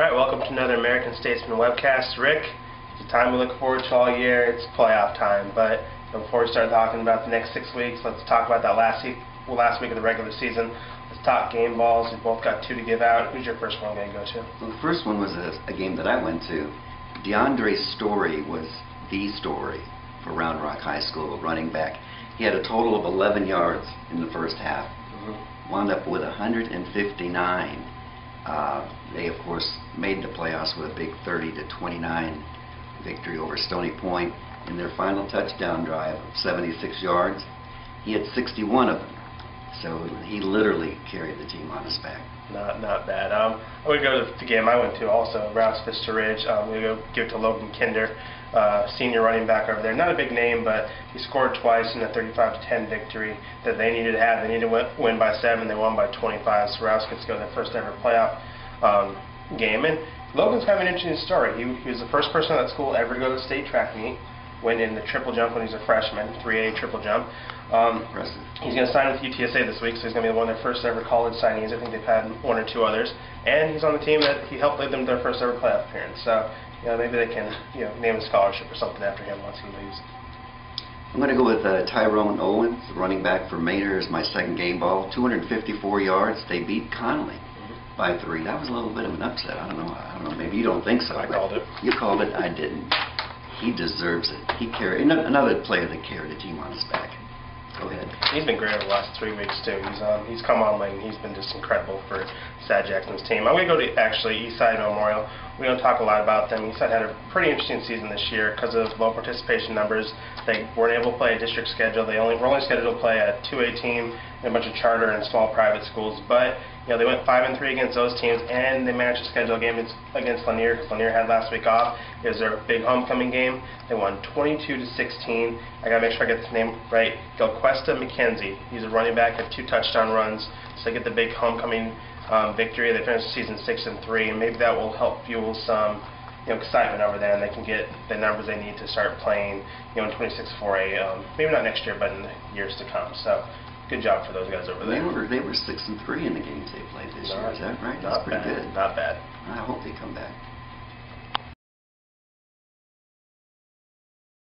Alright, welcome to another American-Statesman webcast. Rick, it's a time we look forward to all year. It's playoff time, but before we start talking about the next 6 weeks, let's talk about that last week of the regular season. Let's talk game balls. We've both got two to give out. Who's your first one going to go to? Well, the first one was a game that I went to. DeAndre's story was the story for Round Rock High School, running back. He had a total of 11 yards in the first half. Wound up with 159. They, of course, made the playoffs with a big 30-29 victory over Stony Point in their final touchdown drive of 76 yards. He had 61 of them, so he literally carried the team on his back. Not bad. I would go to the game I went to also, Rouse Vista Ridge. We go give it to Logan Kinder, senior running back over there. Not a big name, but he scored twice in a 35-10 victory that they needed to have. They needed to win by 7. They won by 25. So Rouse gets to go to their first ever playoff game. And Logan's kind of an interesting story. He was the first person at that school ever to go to the state track meet. Went in the triple jump when he was a freshman, 3A triple jump. He's going to sign with UTSA this week, so he's going to be one of their first ever college signees. I think they've had one or two others. And he's on the team that he helped lead them to their first ever playoff appearance. So, maybe they can, name a scholarship or something after him once he leaves. I'm going to go with Tyrone Owens, running back for Mater, as my second game ball. 254 yards. They beat Connolly by 3. That was a little bit of an upset. I don't know. Maybe you don't think so. I called it. You called it. I didn't. He deserves it. He carried another player that carried the team on his back. Go ahead. He's been great over the last 3 weeks too. He's come on late and he's been just incredible for Sad Jackson's team. I'm going to go to actually Eastside Memorial. We don't talk a lot about them. Eastside had a pretty interesting season this year because of low participation numbers. They weren't able to play a district schedule. They were only scheduled to play a 2A team and a bunch of charter and small private schools. But they went 5-3 against those teams, and they managed to schedule a game against Lanier because Lanier had last week off. It was their big homecoming game. They won 22-16. I gotta make sure I get this name right. Gilquesta McKenzie. He's a running back, had 2 touchdown runs, so they get the big homecoming victory. They finished the season 6-3, and maybe that will help fuel some excitement over there, and they can get the numbers they need to start playing in 26 4A. Maybe not next year, but in the years to come. So. Good job for those guys over there. They were 6-3 in the games they played this year. Is that right? That's pretty good. Not bad. I hope they come back.